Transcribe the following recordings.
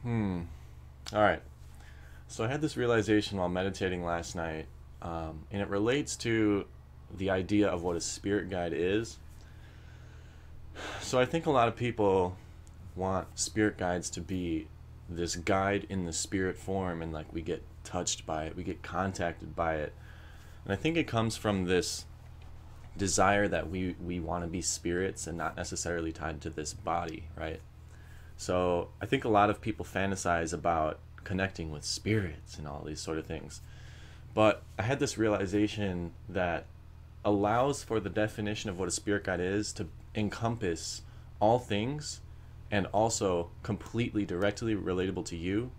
Hmm. All right. So I had this realization while meditating last night, and it relates to the idea of what a spirit guide is. So I think a lot of people want spirit guides to be this guide in the spirit form, and like we get touched by it, we get contacted by it. And I think it comes from this desire that we want to be spirits and not necessarily tied to this body, right? So I think a lot of people fantasize about connecting with spirits and all these sort of things. But I had this realization that allows for the definition of what a spirit guide is to encompass all things and also completely directly relatable to you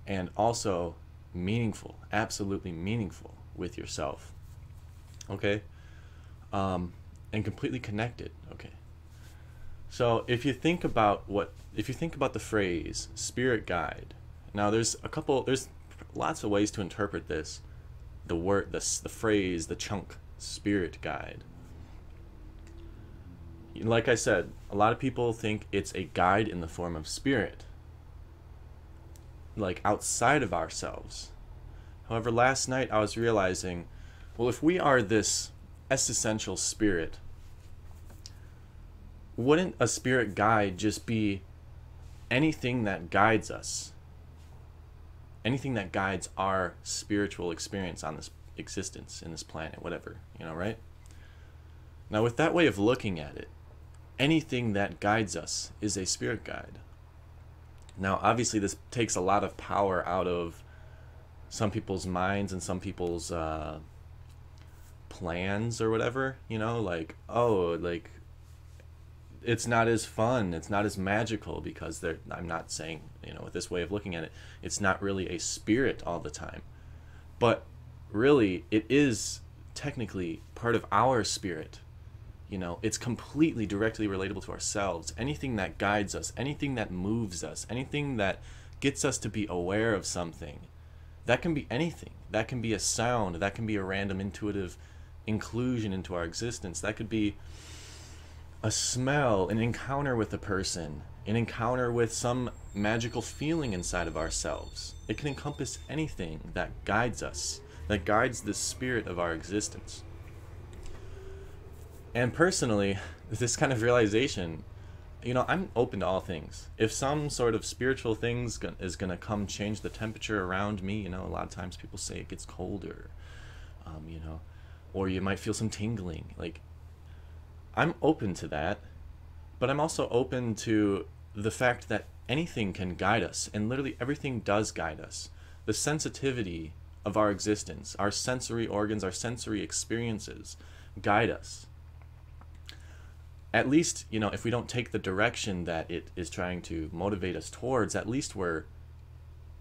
and also meaningful, absolutely meaningful with yourself. Okay? And completely connected. Okay. So if you think about the phrase spirit guide, now there's lots of ways to interpret this. The phrase, the chunk, spirit guide. Like I said, a lot of people think it's a guide in the form of spirit, like outside of ourselves. However, last night I was realizing, well, if we are this essential spirit, wouldn't a spirit guide just be anything that guides us, anything that guides our spiritual experience on this existence, in this planet, whatever, right? Now, with that way of looking at it, anything that guides us is a spirit guide. Now, obviously, this takes a lot of power out of some people's minds and some people's plans or whatever, like, oh, like, it's not as fun, it's not as magical because I'm not saying, with this way of looking at it, it's not really a spirit all the time. But really, it is technically part of our spirit. It's completely directly relatable to ourselves. Anything that guides us, anything that moves us, anything that gets us to be aware of something, that can be anything. That can be a sound, that can be a random intuitive inclusion into our existence. That could be a smell, an encounter with a person, an encounter with some magical feeling inside of ourselves. It can encompass anything that guides us, that guides the spirit of our existence. And personally, this kind of realization, I'm open to all things. If some sort of spiritual things is going to come change the temperature around me, a lot of times people say it gets colder, or you might feel some tingling. Like, I'm open to that, but I'm also open to the fact that anything can guide us, and literally everything does guide us. The sensitivity of our existence, our sensory organs, our sensory experiences guide us. At least, if we don't take the direction that it is trying to motivate us towards, at least we're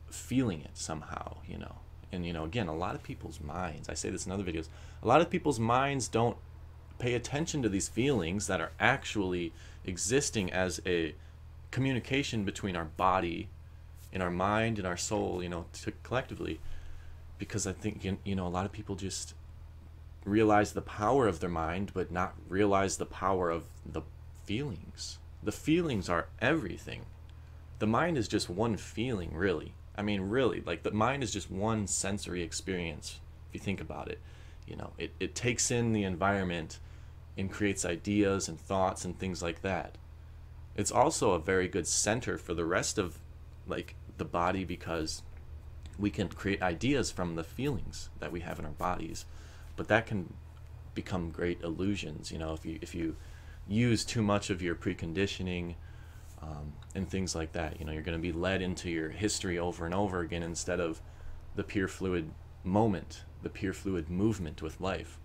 feeling it somehow. And, again, a lot of people's minds, I say this in other videos, a lot of people's minds don't pay attention to these feelings that are actually existing as a communication between our body and our mind and our soul, collectively. Because I think, a lot of people just realize the power of their mind, but not realize the power of the feelings. The feelings are everything. The mind is just one feeling, really. I mean, really, like the mind is just one sensory experience, if you think about it. It takes in the environment and creates ideas and thoughts and things like that. It's also a very good center for the rest of like the body because we can create ideas from the feelings that we have in our bodies. But that can become great illusions, if you use too much of your preconditioning and things like that. You're going to be led into your history over and over again instead of the pure fluid moment, the pure fluid movement with life.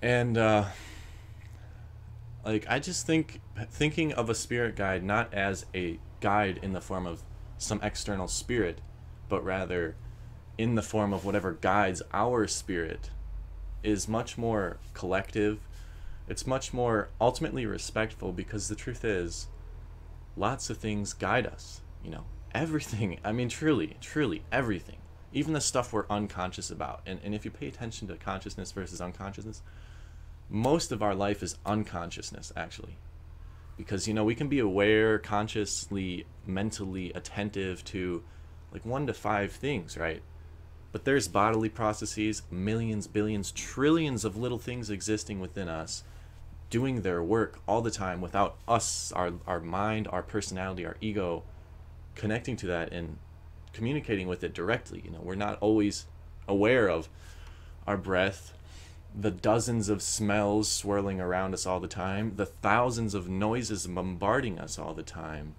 And like I just thinking of a spirit guide not as a guide in the form of some external spirit, but rather in the form of whatever guides our spirit is much more collective. It's much more ultimately respectful because the truth is, lots of things guide us. Everything. I mean, truly, truly everything. Even the stuff we're unconscious about. And if you pay attention to consciousness versus unconsciousness, most of our life is unconsciousness, actually. because, you know, we can be aware, consciously, mentally attentive to like 1 to 5 things, right? But there's bodily processes, millions, billions, trillions of little things existing within us, doing their work all the time without us, our mind, our personality, our ego, connecting to that and communicating with it directly. You know, we're not always aware of our breath, the dozens of smells swirling around us all the time, the thousands of noises bombarding us all the time,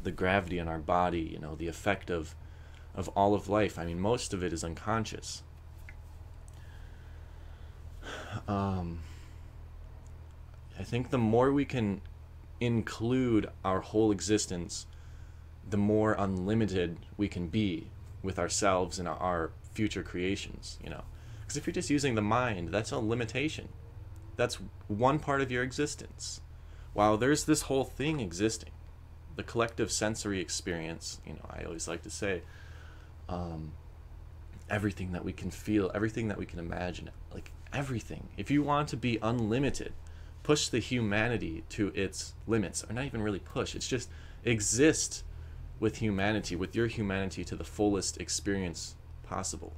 the gravity in our body, you know, the effect of all of life. I mean, most of it is unconscious. I think the more we can include our whole existence, the more unlimited we can be with ourselves and our future creations, you know. Because if you're just using the mind, that's a limitation. That's one part of your existence. While there's this whole thing existing, the collective sensory experience, you know, I always like to say, everything that we can feel, everything that we can imagine, like everything. If you want to be unlimited, push the humanity to its limits, or not even really push, it's just exist with humanity, with your humanity to the fullest experience possible.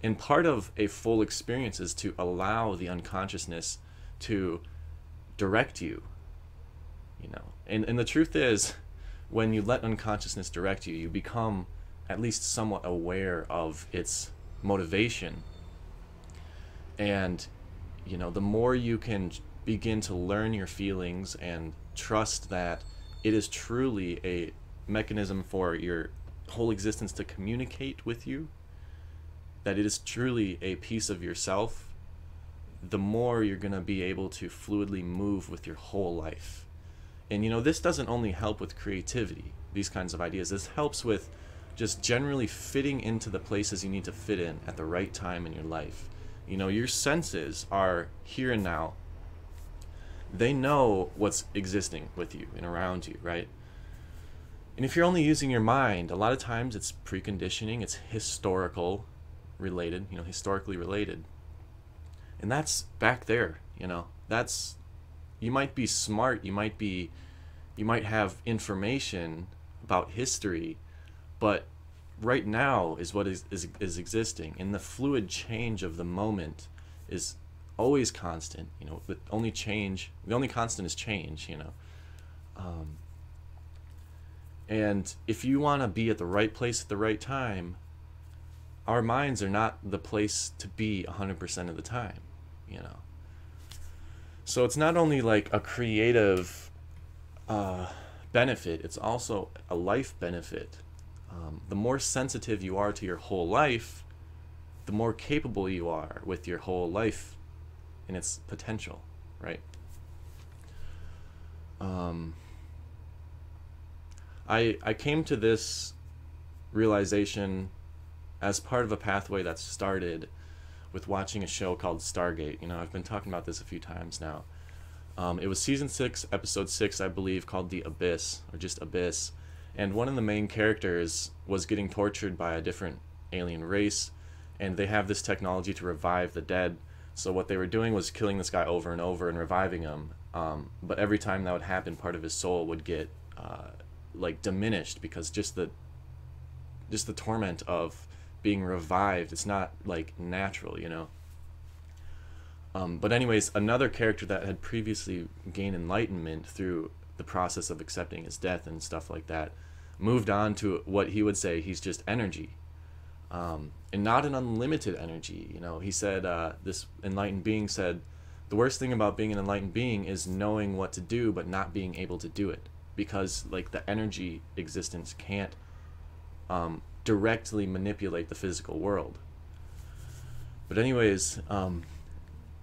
And part of a full experience is to allow the unconsciousness to direct you, you know. And the truth is, when you let unconsciousness direct you, you become at least somewhat aware of its motivation. And, you know, the more you can begin to learn your feelings and trust that it is truly a mechanism for your whole existence to communicate with you, that it is truly a piece of yourself, the more you're going to be able to fluidly move with your whole life. And, you know, this doesn't only help with creativity, these kinds of ideas. This helps with just generally fitting into the places you need to fit in at the right time in your life. You know, your senses are here and now. They know what's existing with you and around you, right? And if you're only using your mind, a lot of times it's preconditioning, it's historically related. And that's back there, you know. That's, you might be smart, you might have information about history, but right now is what is existing, and the fluid change of the moment is always constant, you know. The only constant is change, you know. And if you want to be at the right place at the right time, our minds are not the place to be 100% of the time, you know. So it's not only like a creative benefit, it's also a life benefit. The more sensitive you are to your whole life, the more capable you are with your whole life and its potential, right? I came to this realization as part of a pathway that started with watching a show called Stargate. You know, I've been talking about this a few times now. It was season 6, episode 6, I believe, called The Abyss, or just Abyss. And one of the main characters was getting tortured by a different alien race, and they have this technology to revive the dead. So what they were doing was killing this guy over and over and reviving him. But every time that would happen, part of his soul would get like diminished, because just the torment of being revived, it's not like natural, you know. But anyways, another character that had previously gained enlightenment through the process of accepting his death and stuff like that, moved on to what he would say he's just energy, and not an unlimited energy. You know, he said, this enlightened being said, the worst thing about being an enlightened being is knowing what to do but not being able to do it, because like the energy existence can't directly manipulate the physical world. But anyways,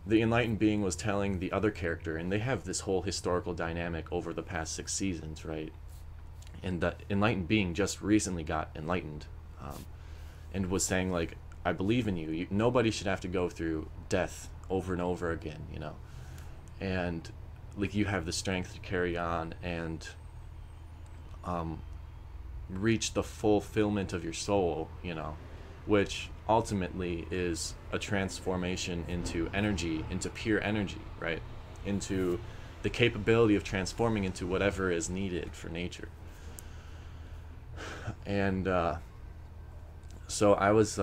the enlightened being was telling the other character, and they have this whole historical dynamic over the past 6 seasons, right? And the enlightened being just recently got enlightened, and was saying, like, I believe in you. Nobody should have to go through death over and over again, you know. And like, you have the strength to carry on and reach the fulfillment of your soul, you know, which ultimately is a transformation into energy, into pure energy, right? Into the capability of transforming into whatever is needed for nature. And so I was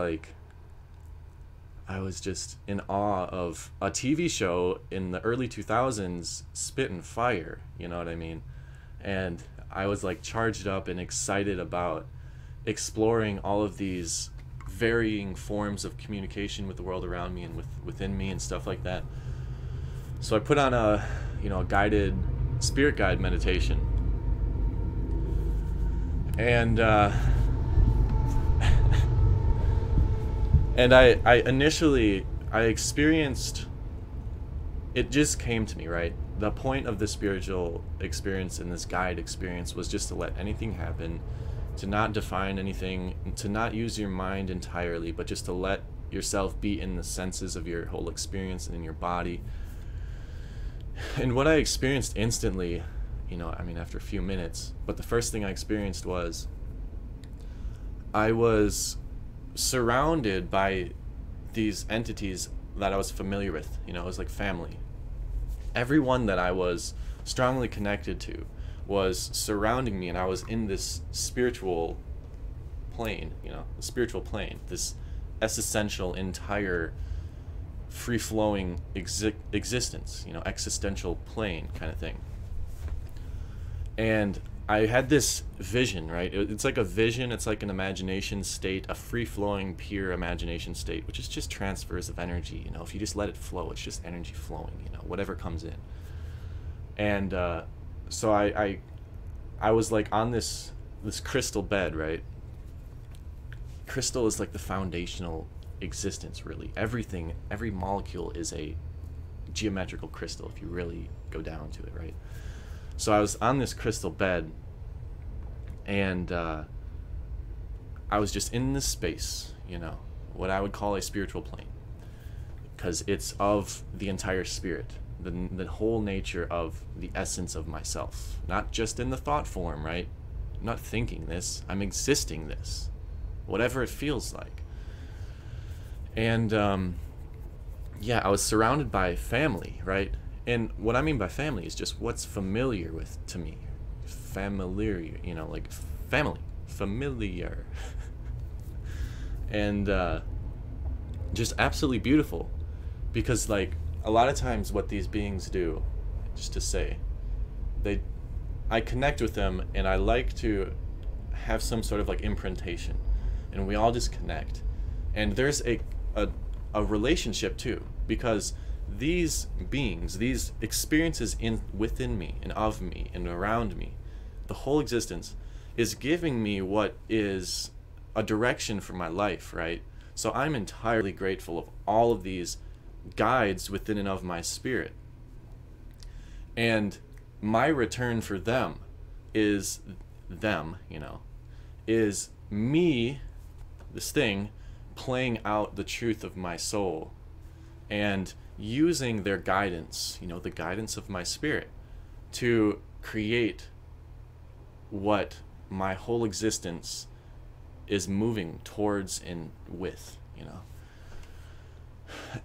just in awe of a TV show in the early 2000s, Spittin' Fire, you know what I mean? And I was like charged up and excited about exploring all of these varying forms of communication with the world around me and within me and stuff like that. So I put on a guided spirit guide meditation. And and I initially experienced, it just came to me, right? The point of the spiritual experience and this guide experience was just to let anything happen, to not define anything, to not use your mind entirely, but just to let yourself be in the senses of your whole experience and in your body. And what I experienced instantly, after a few minutes, but the first thing I experienced was I was surrounded by these entities that I was familiar with. It was like family. Everyone that I was strongly connected to was surrounding me, and I was in this spiritual plane, this existential, entire, free-flowing existence, existential plane kind of thing. And I had this vision, right? It's like a vision, it's like an imagination state, a free-flowing, pure imagination state, which is just transfers of energy, if you just let it flow, it's just energy flowing, whatever comes in. And so I was like on this crystal bed, right? Crystal is like the foundational existence, really. Everything, every molecule is a geometrical crystal if you really go down to it, right? So I was on this crystal bed, and I was just in this space, what I would call a spiritual plane, because it's of the entire spirit, the whole nature of the essence of myself, not just in the thought form, right? I'm not thinking this, I'm existing this, whatever it feels like. And I was surrounded by family, right? And what I mean by family is just what's familiar to me. Familiar, like family. Familiar. And just absolutely beautiful. Because, like, a lot of times what these beings do, just to say, I connect with them, and I like to have some sort of, like, imprintation. And we all just connect. And there's a relationship, too. Because these beings, these experiences within me and of me and around me, the whole existence is giving me what is a direction for my life, right? So I'm entirely grateful of all of these guides within and of my spirit. And my return for them is is me, this thing, playing out the truth of my soul and using their guidance, the guidance of my spirit, to create what my whole existence is moving towards and with,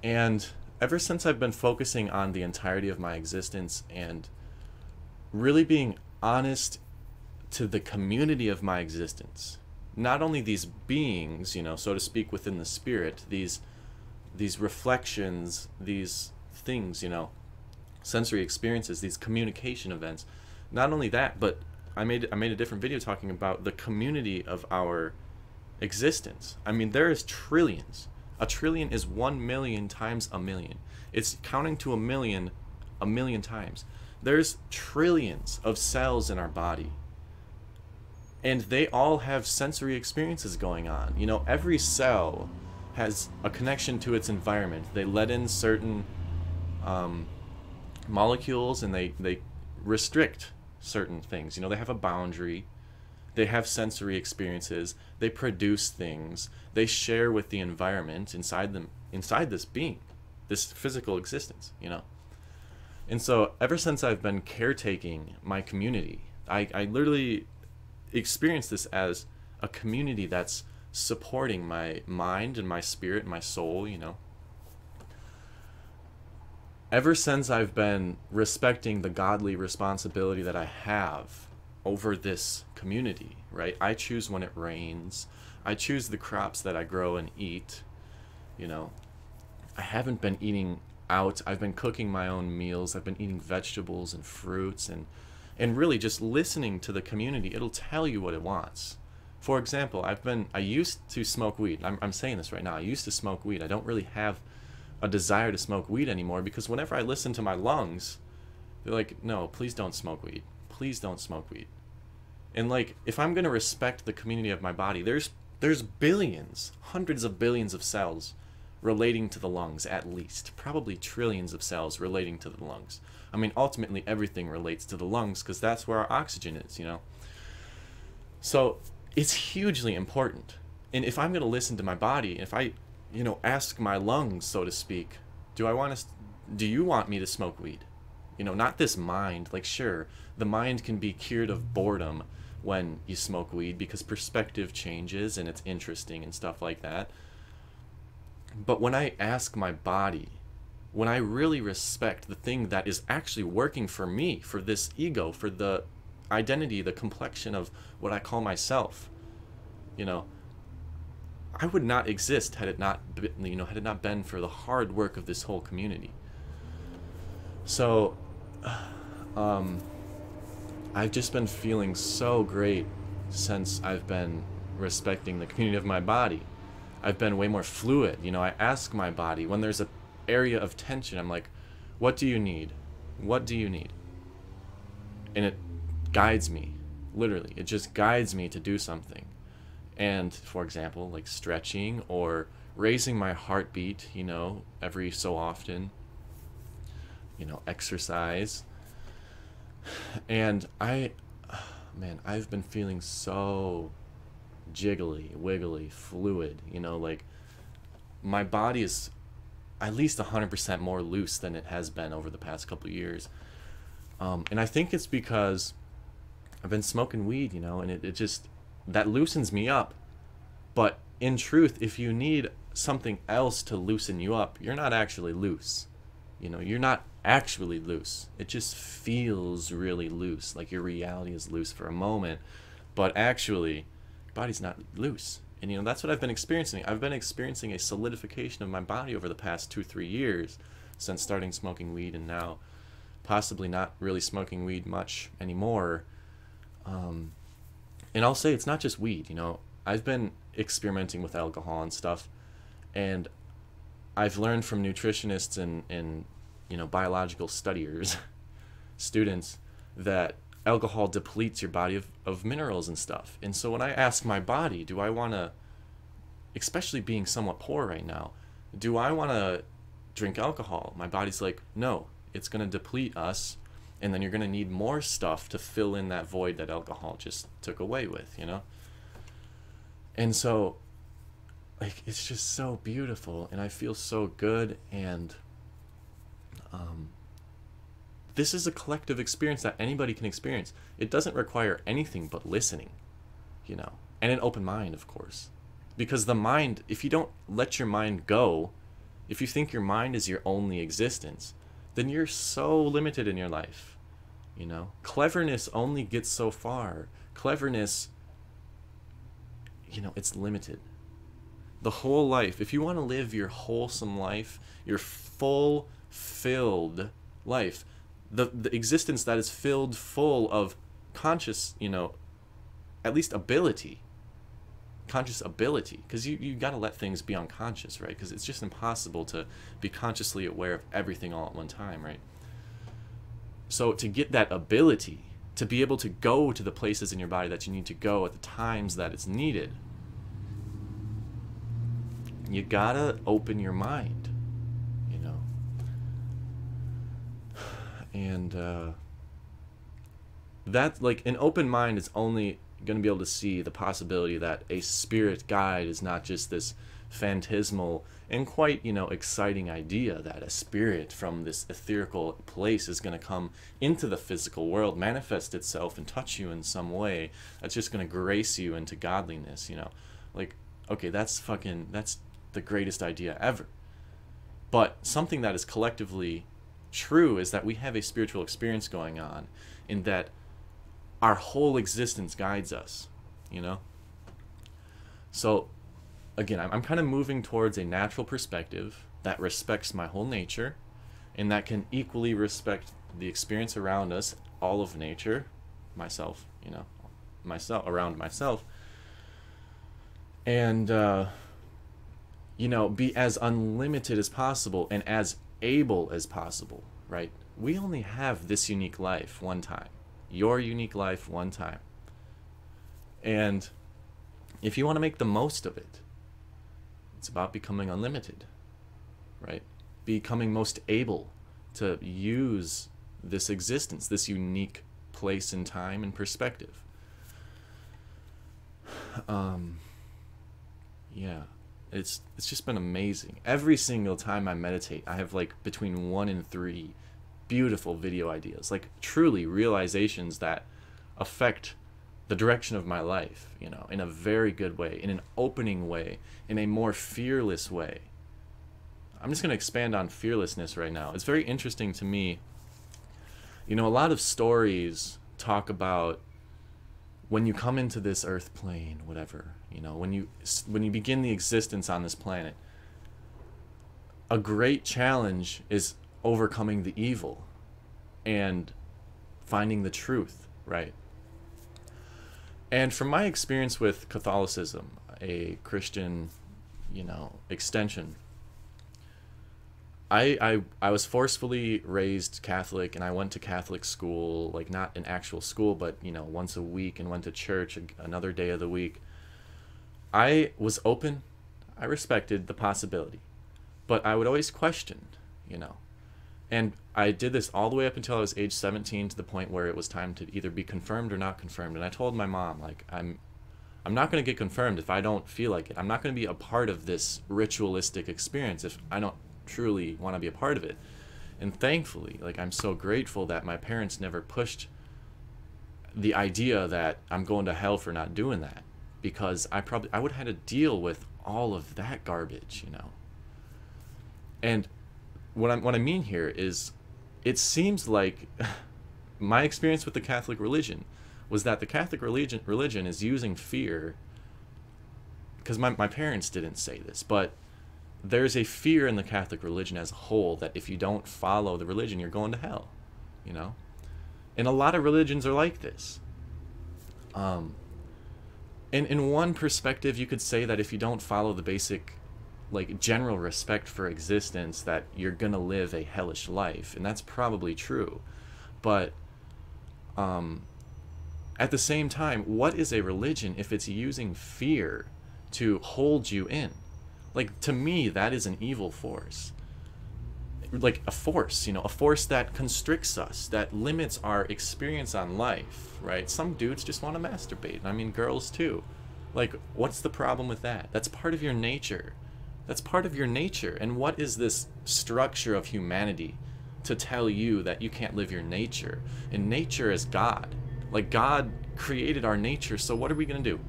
And ever since I've been focusing on the entirety of my existence and really being honest to the community of my existence, not only these beings, so to speak, within the spirit, these reflections, these things, sensory experiences, these communication events. Not only that, but I made a different video talking about the community of our existence. I mean, there is trillions. A trillion is 1 million times a million. It's counting to a million times. There's trillions of cells in our body. And they all have sensory experiences going on. Every cell has a connection to its environment. They let in certain molecules, and they restrict certain things. They have a boundary. They have sensory experiences. They produce things. They share with the environment inside this being, this physical existence, And so ever since I've been caretaking my community, I literally experience this as a community that's supporting my mind and my spirit and my soul, ever since I've been respecting the godly responsibility that I have over this community, right? I choose when it rains. I choose the crops that I grow and eat. You know, I haven't been eating out. I've been cooking my own meals. I've been eating vegetables and fruits and really just listening to the community. It'll tell you what it wants. For example, I used to smoke weed. I'm saying this right now. I used to smoke weed. I don't really have a desire to smoke weed anymore because whenever I listen to my lungs, they're like, no, please don't smoke weed. Please don't smoke weed. And like, if I'm going to respect the community of my body, there's billions, hundreds of billions of cells relating to the lungs, at least. Probably trillions of cells relating to the lungs. I mean, ultimately everything relates to the lungs because that's where our oxygen is, you know. So it's hugely important. And if I'm going to listen to my body, if I, you know, ask my lungs, so to speak, do you want me to smoke weed? You know, not this mind. Like, sure, the mind can be cured of boredom when you smoke weed because perspective changes and it's interesting and stuff like that. But when I ask my body, when I really respect the thing that is actually working for me, for this ego, for the identity, the complexion of what I call myself, you know, I would not exist had it not been, you know, had it not been for the hard work of this whole community. So, I've just been feeling so great since I've been respecting the community of my body. I've been way more fluid. You know, I ask my body when there's an area of tension, I'm like, what do you need? What do you need? And it guides me, literally. It just guides me to do something. And for example, like stretching or raising my heartbeat, you know, every so often, you know, exercise. And I've been feeling so jiggly, wiggly, fluid, you know, like my body is at least 100% more loose than it has been over the past couple of years. And I think it's because I've been smoking weed, you know, and it just, that loosens me up. But in truth, if you need something else to loosen you up, you're not actually loose. You know, you're not actually loose. It just feels really loose, like your reality is loose for a moment, but actually, your body's not loose. And you know, that's what I've been experiencing. I've been experiencing a solidification of my body over the past 2-3 years since starting smoking weed, and now possibly not really smoking weed much anymore. And I'll say it's not just weed, you know. I've been experimenting with alcohol and stuff, and I've learned from nutritionists and you know, biological studiers, students, that alcohol depletes your body of minerals and stuff. And so when I ask my body, do I want to, especially being somewhat poor right now, do I want to drink alcohol? My body's like, no, it's going to deplete us, and then you're going to need more stuff to fill in that void that alcohol just took away with, you know? And so, like, it's just so beautiful, and I feel so good, and this is a collective experience that anybody can experience. It doesn't require anything but listening, you know, and an open mind, of course. Because the mind, if you don't let your mind go, if you think your mind is your only existence, then you're so limited in your life, you know. Cleverness only gets so far. Cleverness, you know, it's limited. The whole life, if you want to live your wholesome life, your full, filled life, the existence that is filled full of conscious, you know, at least ability, conscious ability, because you got to let things be unconscious, right? Because it's just impossible to be consciously aware of everything all at one time, right? So to get that ability, to be able to go to the places in your body that you need to go at the times that it's needed, you gotta open your mind, you know. And that, like, an open mind is only going to be able to see the possibility that a spirit guide is not just this phantasmal and quite, you know, exciting idea that a spirit from this etherical place is going to come into the physical world, manifest itself and touch you in some way that's just going to grace you into godliness, you know. Like, okay, that's the greatest idea ever. But something that is collectively true is that we have a spiritual experience going on, in that our whole existence guides us, you know? So, again, I'm kind of moving towards a natural perspective that respects my whole nature, and that can equally respect the experience around us, all of nature, myself, you know, myself, around myself, and, you know, be as unlimited as possible and as able as possible, right? We only have this unique life one time, your unique life one time. And if you want to make the most of it, it's about becoming unlimited, right? Becoming most able to use this existence, this unique place in time and perspective. Yeah, it's just been amazing. Every single time I meditate, I have like between 1 and 3 beautiful video ideas, like truly realizations that affect the direction of my life, you know, in a very good way, in an opening way, in a more fearless way. I'm just going to expand on fearlessness right now. It's very interesting to me. You know, a lot of stories talk about when you come into this earth plane, whatever, you know, when you begin the existence on this planet, a great challenge is overcoming the evil and finding the truth, right? And from my experience with Catholicism, a Christian, you know, extension, I was forcefully raised Catholic, and I went to Catholic school, like not an actual school, but, you know, once a week, and went to church another day of the week. I was open. I respected the possibility, but I would always question, you know. And I did this all the way up until I was age 17, to the point where it was time to either be confirmed or not confirmed. And I told my mom, like, I'm not going to get confirmed if I don't feel like it. I'm not going to be a part of this ritualistic experience if I don't truly want to be a part of it. And thankfully, like, I'm so grateful that my parents never pushed the idea that I'm going to hell for not doing that, because I would have had to deal with all of that garbage, you know. And what I mean here is, it seems like my experience with the Catholic religion was that the Catholic religion is using fear, because my parents didn't say this, but there's a fear in the Catholic religion as a whole that if you don't follow the religion, you're going to hell, you know? And a lot of religions are like this. And in one perspective, you could say that if you don't follow the basic, like, general respect for existence, that you're gonna live a hellish life, and that's probably true. But at the same time, what is a religion if it's using fear to hold you in? Like, to me, that is an evil force. Like a force, you know, a force that constricts us, that limits our experience on life, right? Some dudes just want to masturbate. I mean, girls too. Like, what's the problem with that? That's part of your nature. That's part of your nature. And what is this structure of humanity to tell you that you can't live your nature? And nature is God. Like, God created our nature, so what are we going to do?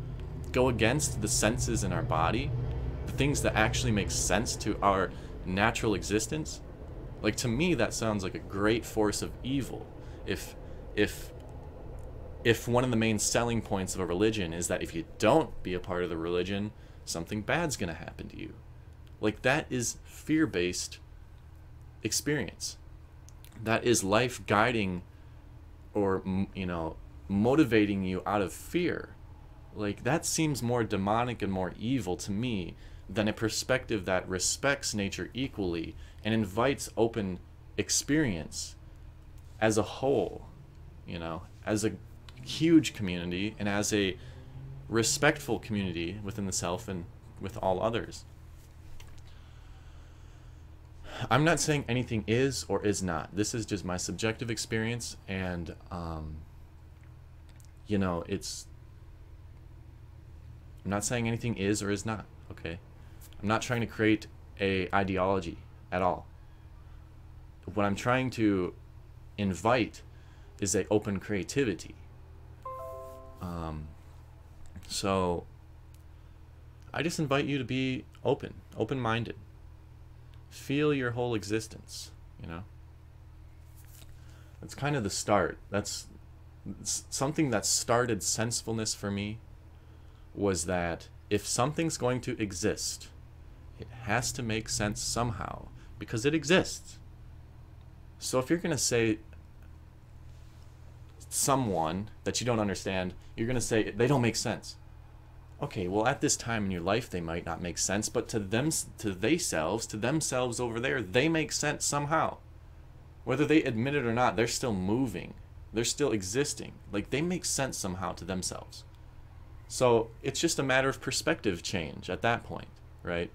Go against the senses in our body? The things that actually make sense to our natural existence? Like, to me, that sounds like a great force of evil. If one of the main selling points of a religion is that if you don't be a part of the religion, something bad's gonna happen to you. Like, that is fear-based experience. That is life guiding, or, you know, motivating you out of fear. Like, that seems more demonic and more evil to me than a perspective that respects nature equally and invites open experience as a whole, you know, as a huge community and as a respectful community within the self and with all others. I'm not saying anything is or is not. This is just my subjective experience, and you know, I'm not saying anything is or is not, okay? I'm not trying to create a ideology at all. What I'm trying to invite is a open creativity. So I just invite you to be open-minded. Feel your whole existence, you know? That's kind of the start. That's something that started sensefulness for me, was that if something's going to exist, it has to make sense somehow because it exists. So if you're going to say someone that you don't understand, you're going to say they don't make sense. Okay, well, at this time in your life they might not make sense, but to themselves over there, they make sense somehow. Whether they admit it or not, they're still moving. They're still existing. Like, they make sense somehow to themselves. So it's just a matter of perspective change at that point, right?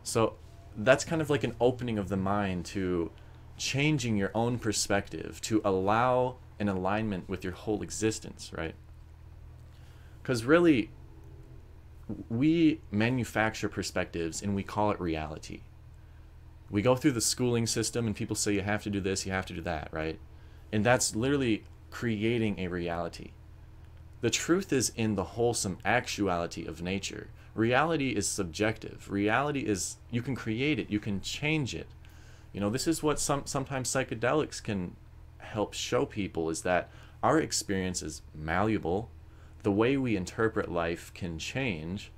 So that's kind of like an opening of the mind to changing your own perspective, to allow an alignment with your whole existence, right? Because really, we manufacture perspectives and we call it reality. We go through the schooling system and people say you have to do this, you have to do that, right? And that's literally creating a reality. The truth is in the wholesome actuality of nature. Reality is subjective. Reality is, you can create it, you can change it. You know, this is what sometimes psychedelics can help show people, is that our experience is malleable. The way we interpret life can change.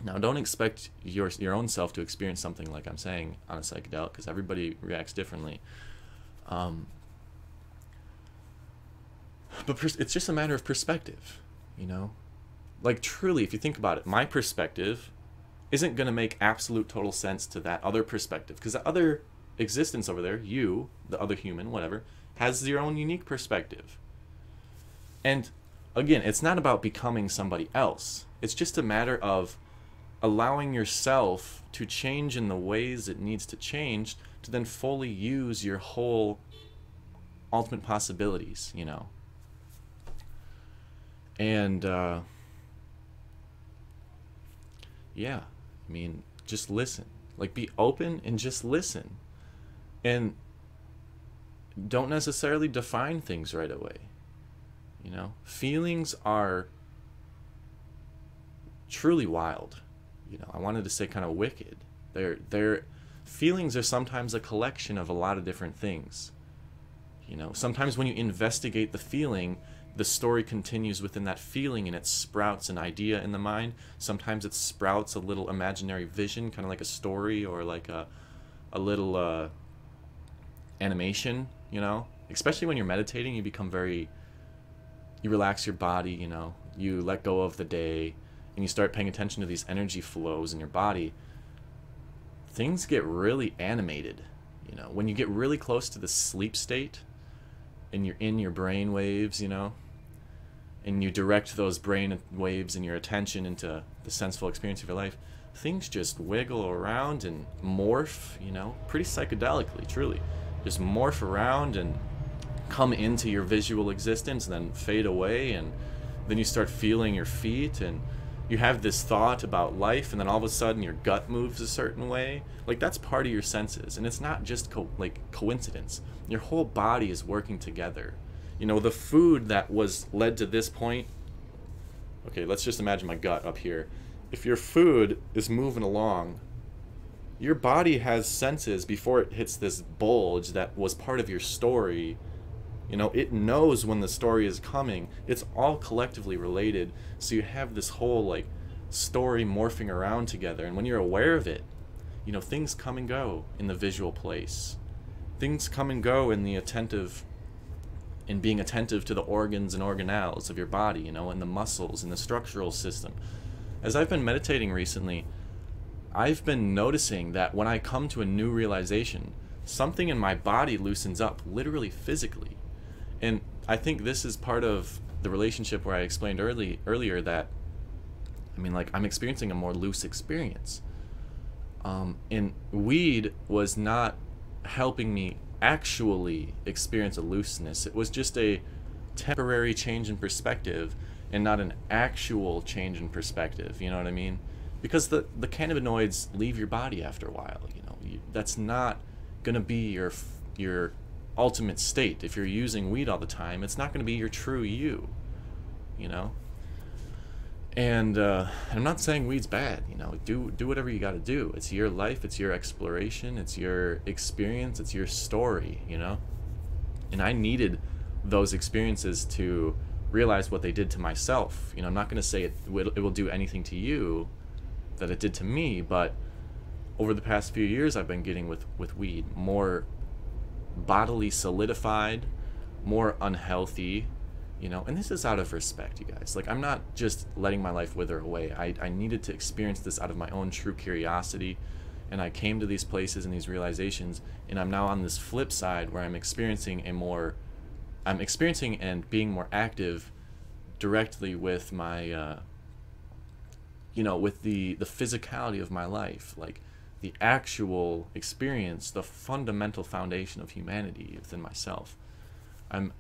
Now, don't expect your own self to experience something like I'm saying on a psychedelic, because everybody reacts differently. But it's just a matter of perspective, you know? Like, truly, if you think about it, my perspective isn't going to make absolute total sense to that other perspective, because the other existence over there, you, the other human, whatever, has your own unique perspective. And again, it's not about becoming somebody else. It's just a matter of allowing yourself to change in the ways it needs to change to then fully use your whole ultimate possibilities, you know? And, yeah, I mean, just listen. Like, be open and just listen. And don't necessarily define things right away. You know, feelings are truly wild. You know, I wanted to say kind of wicked. They're feelings are sometimes a collection of a lot of different things. You know, sometimes when you investigate the feeling, the story continues within that feeling and it sprouts an idea in the mind. Sometimes it sprouts a little imaginary vision, kind of like a story or like a little animation, you know. Especially when you're meditating, you become you relax your body, you know. You let go of the day and you start paying attention to these energy flows in your body. Things get really animated, you know. When you get really close to the sleep state and you're in your brain waves, you know, and you direct those brain waves and your attention into the senseful experience of your life, things just wiggle around and morph, you know, pretty psychedelically, truly. Just morph around and come into your visual existence and then fade away, and then you start feeling your feet and you have this thought about life, and then all of a sudden your gut moves a certain way. Like, that's part of your senses, and it's not just coincidence. Your whole body is working together. You know, the food that was led to this point, okay, let's just imagine my gut up here. If your food is moving along, your body has senses before it hits this bulge that was part of your story. You know, it knows when the story is coming. It's all collectively related. So you have this whole, like, story morphing around together. And when you're aware of it, you know, things come and go in the visual place. Things come and go in the attentive, in being attentive to the organs and organelles of your body, you know, and the muscles and the structural system. As I've been meditating recently, I've been noticing that when I come to a new realization, something in my body loosens up, literally physically. And I think this is part of the relationship where I explained earlier that, I mean, like, I'm experiencing a more loose experience. And weed was not helping me actually experience a looseness. It was just a temporary change in perspective and not an actual change in perspective, you know what I mean? Because the cannabinoids leave your body after a while, you know. That's not going to be your ultimate state. If you're using weed all the time, it's not going to be your true you, you know. And I'm not saying weed's bad, you know. Do whatever you got to do. It's your life, it's your exploration, it's your experience, it's your story, you know. And I needed those experiences to realize what they did to myself. You know, I'm not going to say it will do anything to you that it did to me, but over the past few years I've been getting with weed more bodily solidified, more unhealthy, you know, and this is out of respect, you guys. Like, I'm not just letting my life wither away. I needed to experience this out of my own true curiosity, and I came to these places and these realizations, and I'm now on this flip side where I'm experiencing and being more active directly with my you know, with the physicality of my life, like the actual experience, the fundamental foundation of humanity within myself. I'm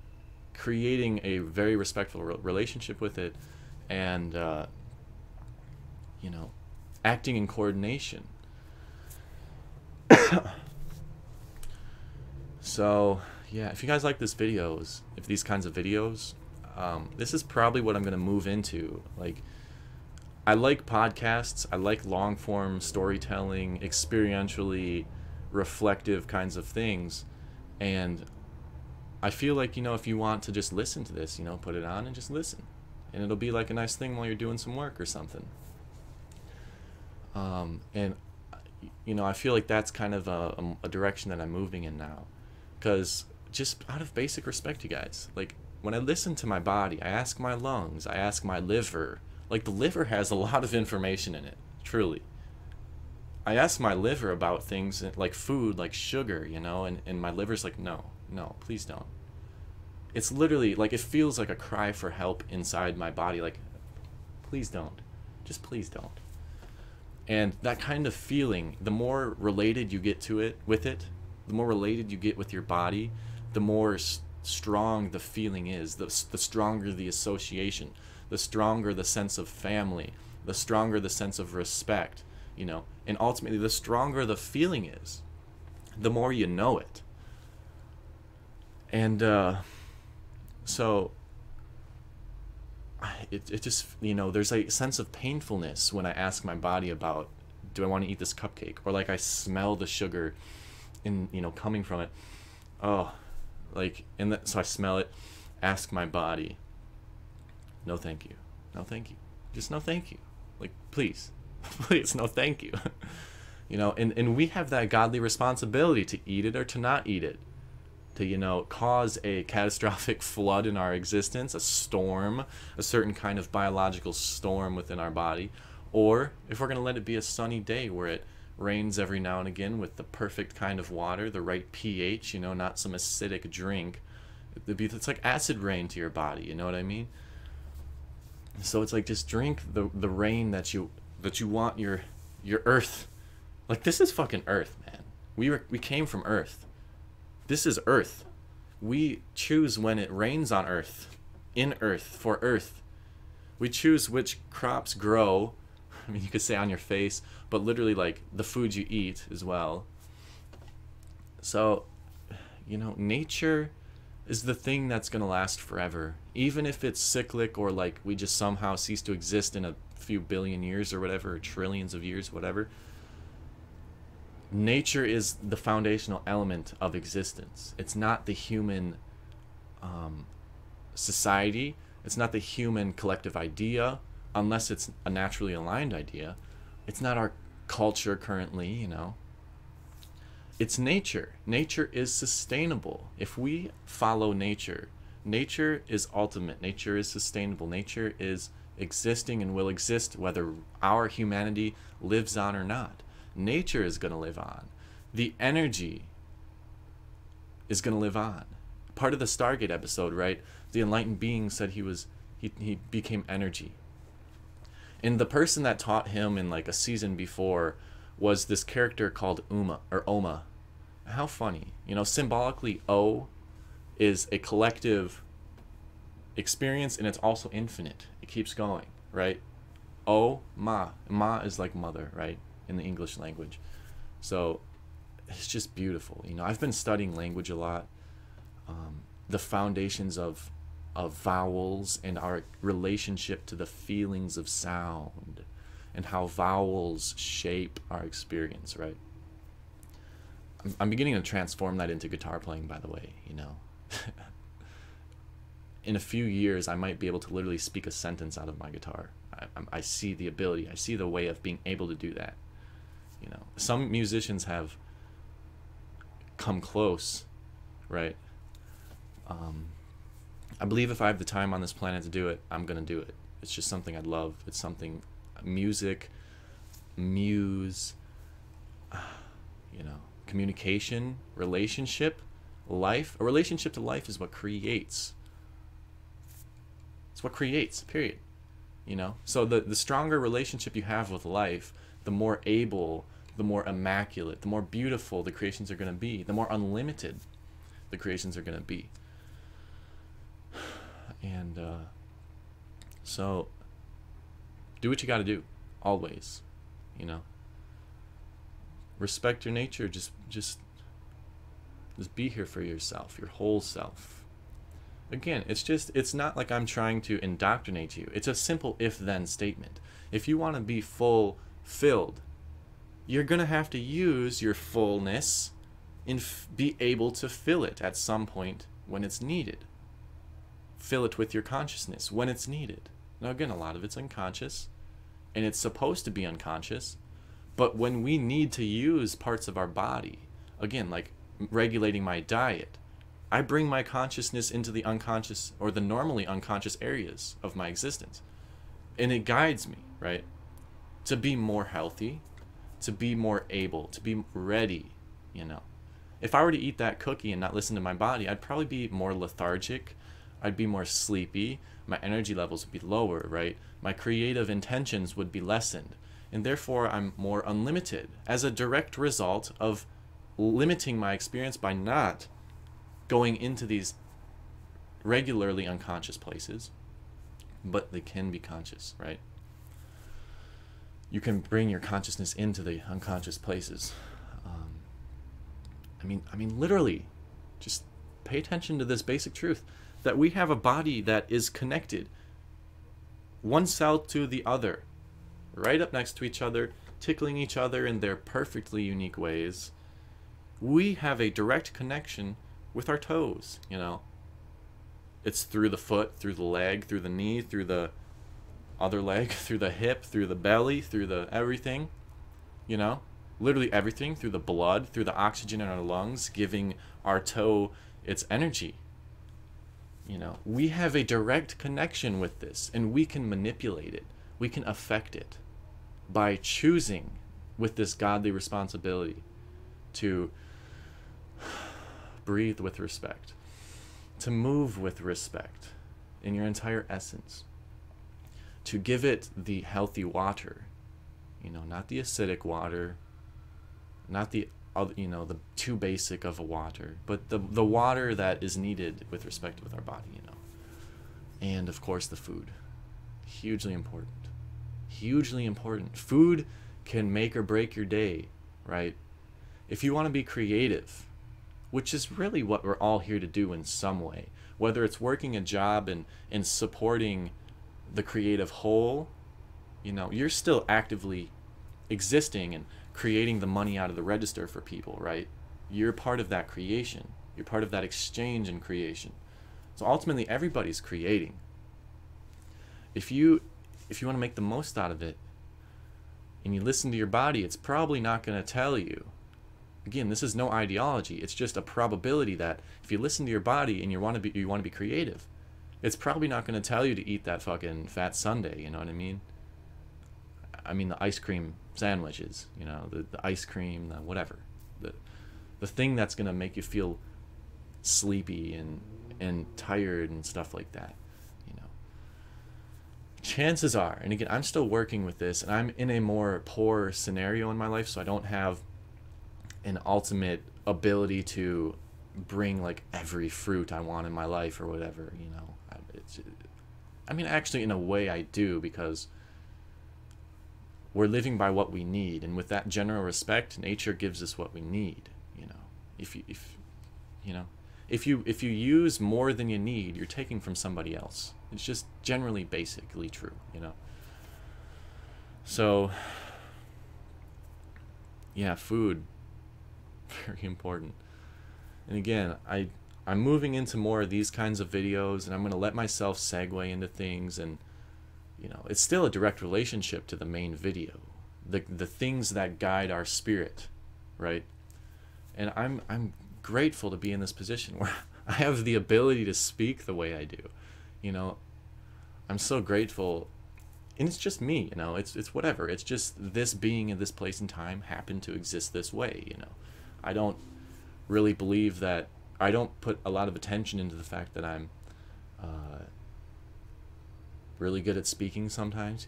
creating a very respectful relationship with it, and you know, acting in coordination. So yeah, if you guys like these kinds of videos, this is probably what I'm going to move into. Like, I like podcasts, I like long form storytelling, experientially reflective kinds of things, and I feel like, you know, if you want to just listen to this, you know, put it on and just listen, and it'll be like a nice thing while you're doing some work or something. And you know, I feel like that's kind of a direction that I'm moving in now, because just out of basic respect, you guys, like, when I listen to my body, I ask my lungs, I ask my liver. Like, the liver has a lot of information in it, truly. I ask my liver about things like food, like sugar, you know, and my liver's like, no, please don't. It's literally like, it feels like a cry for help inside my body, like, please don't. Just please don't. And that kind of feeling, the more related you get to it, the more related you get with your body, the more strong the feeling is, the stronger the association, the stronger the sense of family, the stronger the sense of respect, you know, and ultimately the stronger the feeling is, the more you know it. And so it just, you know, there's a sense of painfulness when I ask my body about, do I want to eat this cupcake, or like I smell the sugar in, you know, coming from it. Oh, like, and so I smell it, ask my body, no thank you, no thank you, just no thank you, like, please, please, no thank you. You know, and we have that godly responsibility to eat it or to not eat it, to, you know, cause a catastrophic flood in our existence, a storm, a certain kind of biological storm within our body, or if we're going to let it be a sunny day where it rains every now and again with the perfect kind of water, the right pH, you know, not some acidic drink. It's like acid rain to your body, you know what I mean? So it's like, just drink the rain that you want your earth. Like, this is fucking earth, man. We came from earth. This is earth. We choose when it rains on earth, in earth, for earth. We choose which crops grow. I mean, you could say on your face, but literally, like, the food you eat as well. So, you know, nature is the thing that's going to last forever. Even if it's cyclic, or like we just somehow cease to exist in a few billion years or whatever, or trillions of years, whatever. Nature is the foundational element of existence. It's not the human society. It's not the human collective idea, unless it's a naturally aligned idea. It's not our culture currently, you know. It's nature. Nature is sustainable. If we follow nature, nature is ultimate. Nature is sustainable. Nature is existing and will exist whether our humanity lives on or not. Nature is going to live on. The energy is going to live on. Part of the Stargate episode, right? The enlightened being said he became energy. And the person that taught him in like a season before was this character called Oma. How funny. You know, symbolically, O is a collective experience, and it's also infinite. It keeps going, right? O, Ma. Ma is like mother, right? In the English language. So it's just beautiful. You know, I've been studying language a lot. The foundations of vowels and our relationship to the feelings of sound, and how vowels shape our experience, right? I'm beginning to transform that into guitar playing, by the way, you know. in a few years, I might be able to literally speak a sentence out of my guitar. I see the ability. I see the way of being able to do that. You know, some musicians have come close, right? I believe if I have the time on this planet to do it, I'm gonna do it. It's just something I'd love. It's something, music, muse, you know, communication, relationship, life. A relationship to life is what creates. It's what creates, period. You know, so the stronger relationship you have with life, the more able, the more immaculate, the more beautiful the creations are going to be, the more unlimited the creations are going to be. And so do what you got to do, always, you know. Respect your nature. Just be here for yourself, your whole self. Again, it's not like I'm trying to indoctrinate you. It's a simple if-then statement. If you want to be fulfilled, you're going to have to use your fullness and be able to fill it at some point when it's needed. Fill it with your consciousness when it's needed. Now, again, a lot of it's unconscious, and it's supposed to be unconscious, but when we need to use parts of our body, again, like regulating my diet, I bring my consciousness into the unconscious or the normally unconscious areas of my existence. And it guides me, right? To be more healthy, to be more able, to be ready, you know. If I were to eat that cookie and not listen to my body, I'd probably be more lethargic. I'd be more sleepy. My energy levels would be lower, right? My creative intentions would be lessened. And therefore, I'm more unlimited as a direct result of limiting my experience by not going into these regularly unconscious places, but they can be conscious, right? You can bring your consciousness into the unconscious places. I mean, literally, just pay attention to this basic truth that we have a body that is connected, one cell to the other, right up next to each other, tickling each other in their perfectly unique ways. We have a direct connection with our toes, you know. It's through the foot, through the leg, through the knee, through the other leg, through the hip, through the belly, through the everything, you know. Literally everything, through the blood, through the oxygen in our lungs, giving our toe its energy. You know, we have a direct connection with this, and we can manipulate it. We can affect it by choosing with this godly responsibility to breathe with respect, to move with respect in your entire essence, to give it the healthy water, you know, not the acidic water, not the other, you know, the too basic of a water, but the water that is needed with respect with our body, you know. And of course the food, hugely important. Hugely important. Food can make or break your day, right? If you want to be creative, which is really what we're all here to do in some way, whether it's working a job and supporting the creative whole, you know, you're still actively existing and creating the money out of the register for people, right? You're part of that creation. You're part of that exchange and creation. So ultimately, everybody's creating. If you want to make the most out of it, and you listen to your body, it's probably not going to tell you. Again, this is no ideology. It's just a probability that if you listen to your body and you want to be creative, it's probably not going to tell you to eat that fucking fat sundae. You know what I mean? I mean the ice cream sandwiches. You know, the ice cream, the whatever, the thing that's going to make you feel sleepy and tired and stuff like that. Chances are, and again, I'm still working with this, and I'm in a more poor scenario in my life, so I don't have an ultimate ability to bring like every fruit I want in my life or whatever, you know. I mean, actually, in a way, I do, because we're living by what we need, and with that general respect, nature gives us what we need. You know, if you use more than you need, you're taking from somebody else. It's just generally basically true, you know. So yeah, food, very important. And again, I I'm moving into more of these kinds of videos, and I'm going to let myself segue into things, and it's still a direct relationship to the main video, the things that guide our spirit, right? And I'm grateful to be in this position where I have the ability to speak the way I do. I'm so grateful. And it's just me, it's whatever. It's just this being in this place and time happened to exist this way. I don't really believe that. I don't put a lot of attention into the fact that I'm really good at speaking sometimes.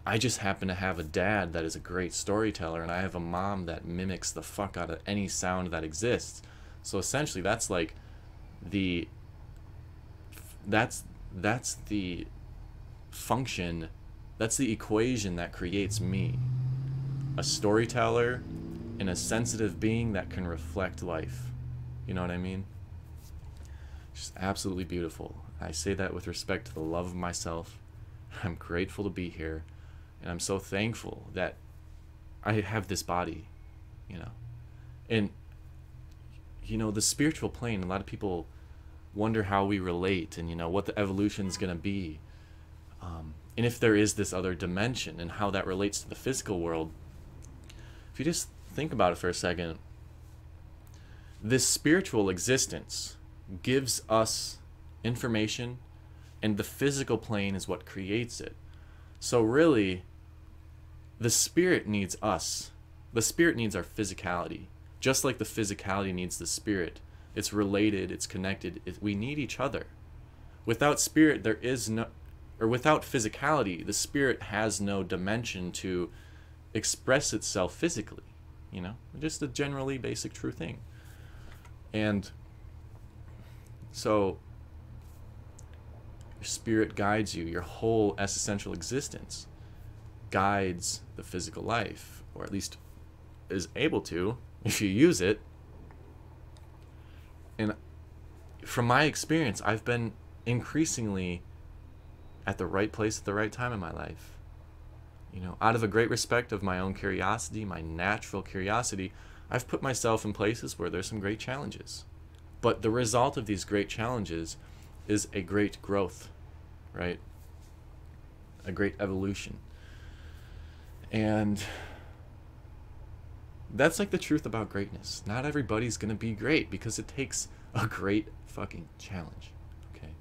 I just happen to have a dad that is a great storyteller, and I have a mom that mimics the fuck out of any sound that exists. So essentially, that's like that's the function, that's the equation that creates me. A storyteller and a sensitive being that can reflect life. You know what I mean? Just absolutely beautiful. I say that with respect to the love of myself. I'm grateful to be here, and I'm so thankful that I have this body, And the spiritual plane, a lot of people wonder how we relate and what the evolution is going to be. And if there is this other dimension and how that relates to the physical world. If you just think about it for a second, this spiritual existence gives us information, and the physical plane is what creates it. So really, the spirit needs us. The spirit needs our physicality, just like the physicality needs the spirit. It's related, it's connected. We need each other. Without spirit, there is no, or without physicality, the spirit has no dimension to express itself physically. Just a generally basic true thing. And so your spirit guides you. Your whole essential existence guides the physical life, or at least is able to if you use it. And from my experience, I've been increasingly at the right place at the right time in my life. Out of a great respect of my own curiosity, my natural curiosity, I've put myself in places where there's some great challenges. But the result of these great challenges is a great growth, right? A great evolution. And that's like the truth about greatness. Not everybody's going to be great because it takes a great fucking challenge, okay?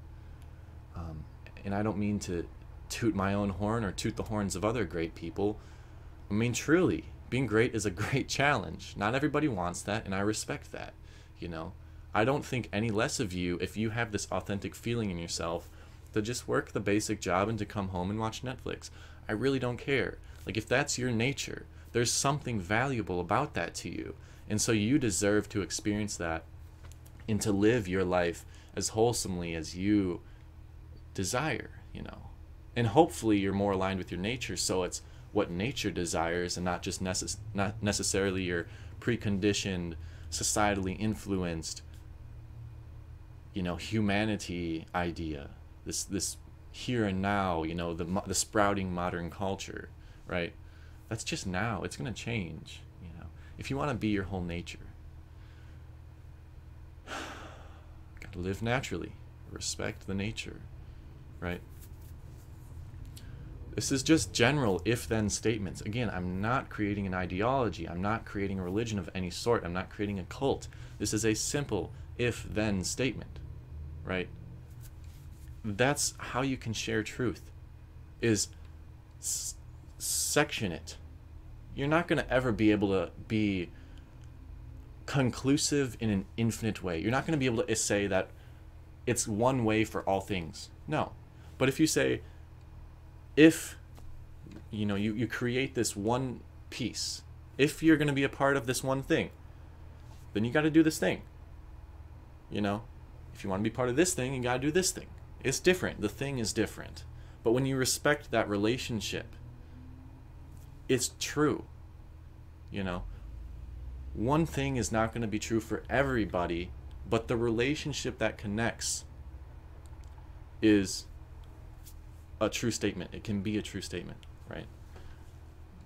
And I don't mean to toot my own horn or toot the horns of other great people. I mean, truly, being great is a great challenge. Not everybody wants that, and I respect that, I don't think any less of you if you have this authentic feeling in yourself to just work the basic job and to come home and watch Netflix. I really don't care. Like, if that's your nature, there's something valuable about that to you. And so you deserve to experience that and to live your life as wholesomely as you desire, And hopefully you're more aligned with your nature, so it's what nature desires and not just not necessarily your preconditioned, societally influenced, humanity idea. This here and now, the sprouting modern culture, right? That's just now. It's going to change, If you want to be your whole nature, got to live naturally. Respect the nature, right? This is just general if-then statements. Again, I'm not creating an ideology. I'm not creating a religion of any sort. I'm not creating a cult. This is a simple if-then statement, right? That's how you can share truth, is section it. You're not going to ever be able to be conclusive in an infinite way. You're not going to be able to say that it's one way for all things. No. But if you say, if you create this one piece, if you're going to be a part of this one thing, then you got to do this thing. If you want to be part of this thing, you got to do this thing. It's different. The thing is different. But when you respect that relationship, it's true. One thing is not going to be true for everybody, but the relationship that connects is a true statement. It can be a true statement, right?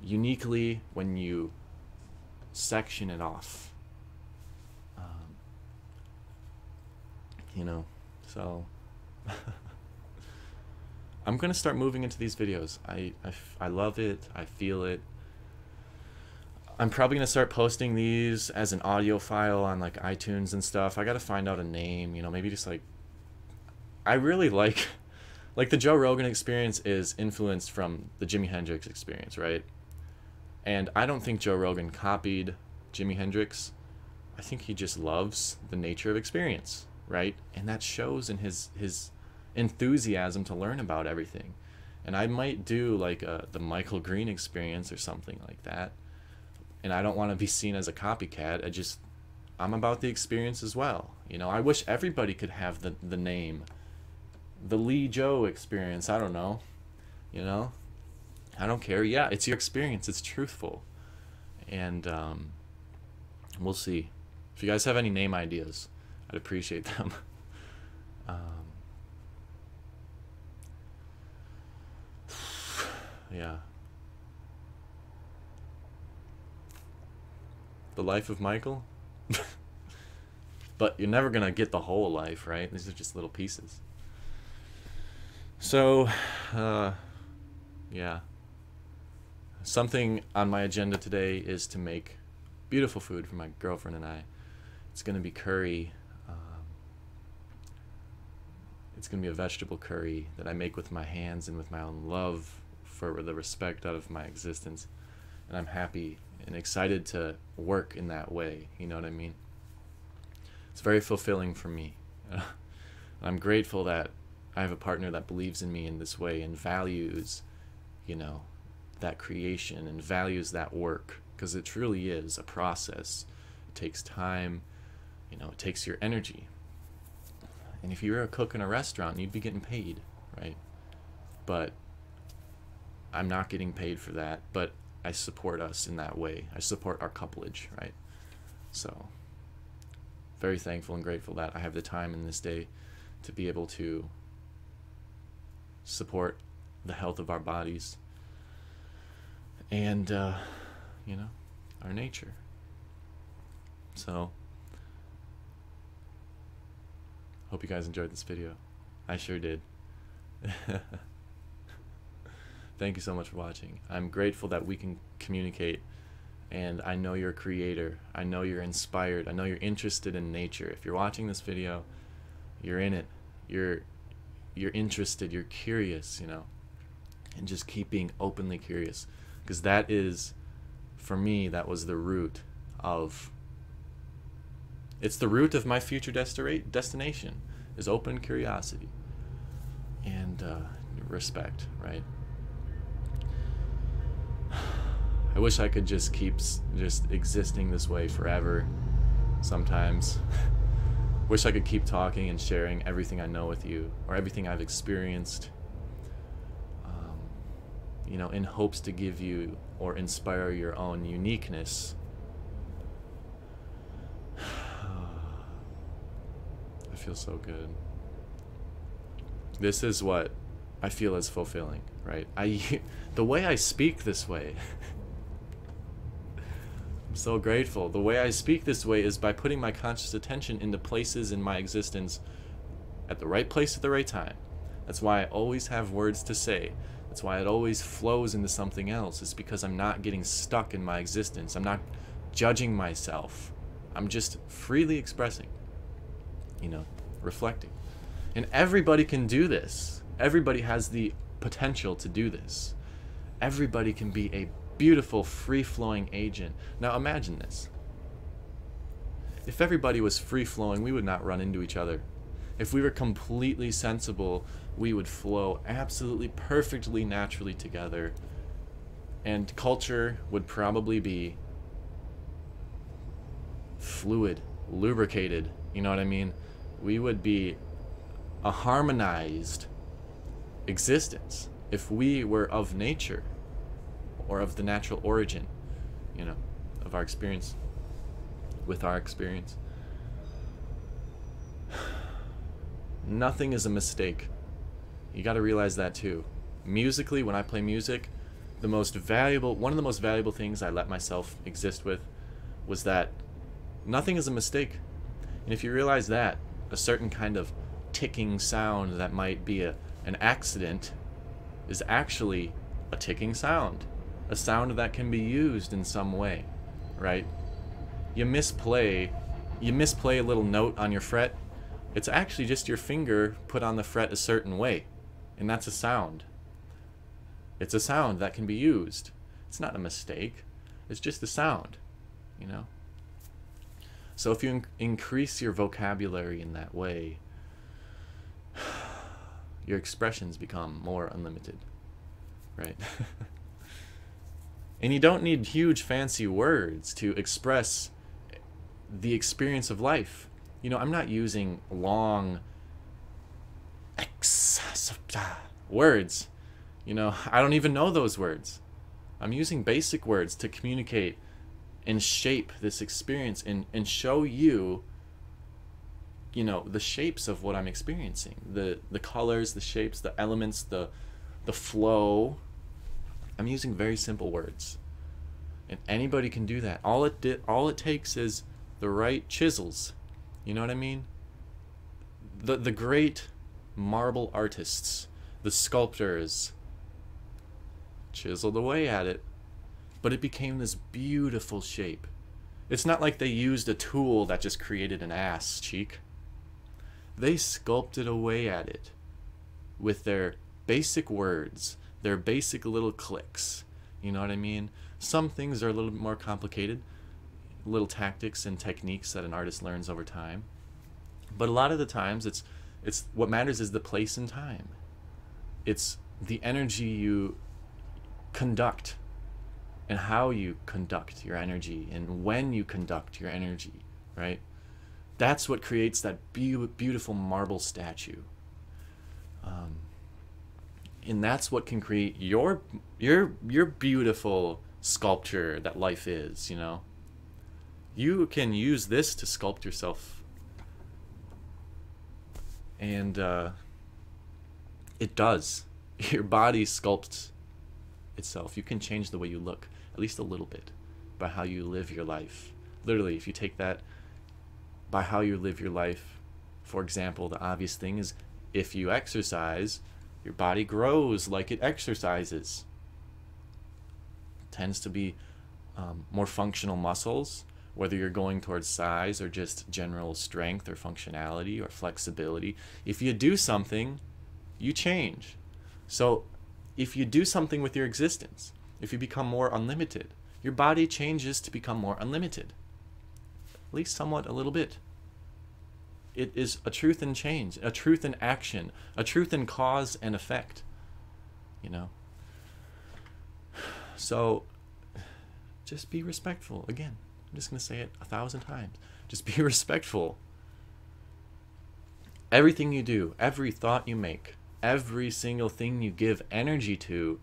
Uniquely when you section it off. you know. So I'm gonna start moving into these videos. I love it. I feel it. I'm probably gonna start posting these as an audio file on like iTunes and stuff. I gotta find out a name, you know, maybe just like, I really like the Joe Rogan experience is influenced from the Jimi Hendrix experience, right? And I don't think Joe Rogan copied Jimi Hendrix. I think he just loves the nature of experience, right? And that shows in his enthusiasm to learn about everything. And I might do like the Michael Green experience or something like that. And I don't want to be seen as a copycat. I'm about the experience as well. You know, I wish everybody could have the name, the Lee Joe experience. I don't know, you know, I don't care. Yeah, it's your experience. It's truthful. And we'll see. If you guys have any name ideas, I'd appreciate them. Yeah. The life of Michael. But you're never gonna get the whole life, right? These are just little pieces. So yeah, something on my agenda today is to make beautiful food for my girlfriend and I. It's gonna be curry. It's gonna be a vegetable curry that I make with my hands and with my own love for the respect out of my existence. And I'm happy and excited to work in that way, you know what I mean? It's very fulfilling for me. I'm grateful that I have a partner that believes in me in this way and values, you know, that creation and values that work, because it truly is a process. It takes time, you know, it takes your energy. And if you were a cook in a restaurant, you'd be getting paid, right? But I'm not getting paid for that, but I support us in that way. I support our couplage, right? So, very thankful and grateful that I have the time in this day to be able to support the health of our bodies and, you know, our nature. So, hope you guys enjoyed this video. I sure did. Thank you so much for watching. I'm grateful that we can communicate, and I know you're a creator. I know you're inspired. I know you're interested in nature. If you're watching this video, you're in it. You're interested. You're curious, you know, and just keep being openly curious, because that is, for me, that was the root of. It's the root of my future destination is open curiosity and respect, right? I wish I could just keep just existing this way forever sometimes. Wish I could keep talking and sharing everything I know with you, or everything I've experienced, you know, in hopes to give you or inspire your own uniqueness. I feel so good. This is what I feel is fulfilling, right? The way I speak this way, I'm so grateful. The way I speak this way is by putting my conscious attention into places in my existence at the right place at the right time. That's why I always have words to say. That's why it always flows into something else. It's because I'm not getting stuck in my existence. I'm not judging myself. I'm just freely expressing, you know, reflecting. And everybody can do this. Everybody has the potential to do this. Everybody can be a beautiful, free-flowing agent. Now imagine this. If everybody was free-flowing, we would not run into each other. If we were completely sensible, we would flow absolutely perfectly naturally together. And culture would probably be fluid, lubricated, you know what I mean? We would be a harmonized existence if we were of nature, or of the natural origin, you know, of our experience, with our experience. Nothing is a mistake. You got to realize that too. Musically, when I play music, one of the most valuable things I let myself exist with was that nothing is a mistake. And if you realize that, a certain kind of ticking sound that might be an accident is actually a ticking sound. A sound that can be used in some way, right? You misplay a little note on your fret. It's actually just your finger put on the fret a certain way, and that's a sound. It's a sound that can be used. It's not a mistake. It's just a sound, you know? So if you increase your vocabulary in that way, your expressions become more unlimited, right? And you don't need huge fancy words to express the experience of life. You know, I'm not using long words. You know, I don't even know those words. I'm using basic words to communicate and shape this experience and show you, you know, the shapes of what I'm experiencing. The colors, the shapes, the elements, the flow. I'm using very simple words. And anybody can do that. All it takes is the right chisels. You know what I mean? The great marble artists, the sculptors, chiseled away at it, but it became this beautiful shape. It's not like they used a tool that just created an ass cheek. They sculpted away at it with their basic words, their basic little clicks. You know what I mean? Some things are a little bit more complicated, little tactics and techniques that an artist learns over time. But a lot of the times, it's what matters is the place and time. It's the energy you conduct and how you conduct your energy and when you conduct your energy, right? That's what creates that beautiful marble statue. And that's what can create your beautiful sculpture that life is, you know? You can use this to sculpt yourself. And it does. Your body sculpts itself. You can change the way you look, at least a little bit, by how you live your life. Literally, if you take that by how you live your life, for example, the obvious thing is if you exercise, your body grows like it exercises. It tends to be more functional muscles, whether you're going towards size or just general strength or functionality or flexibility. If you do something, you change. So if you do something with your existence, if you become more unlimited, your body changes to become more unlimited. At least somewhat, a little bit. It is a truth in change, a truth in action, a truth in cause and effect, you know? So just be respectful. Again, I'm just going to say it 1,000 times. Just be respectful. Everything you do, every thought you make, every single thing you give energy to, ...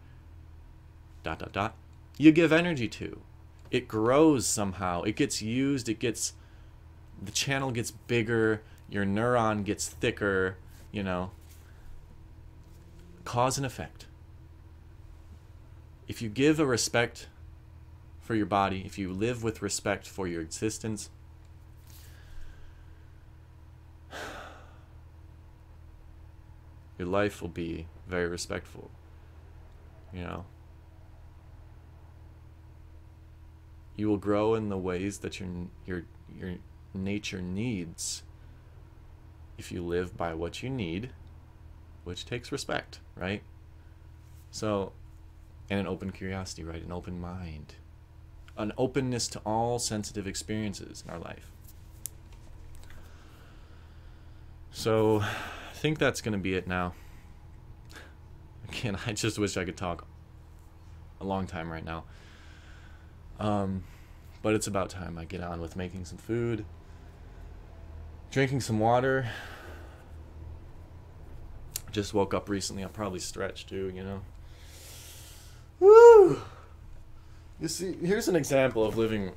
you give energy to. It grows somehow. It gets used. The channel gets bigger. Your neuron gets thicker, you know. Cause and effect. If you give a respect for your body, if you live with respect for your existence, your life will be very respectful, you know. You will grow in the ways that your nature needs if you live by what you need, which takes respect, right? So, and an open curiosity, right? An open mind. An openness to all sensitive experiences in our life. So, I think that's going to be it now. Again, I just wish I could talk a long time right now. But it's about time I get on with making some food, drinking some water. Just woke up recently. I'll probably stretch too, you know. Woo! You see, here's an example of living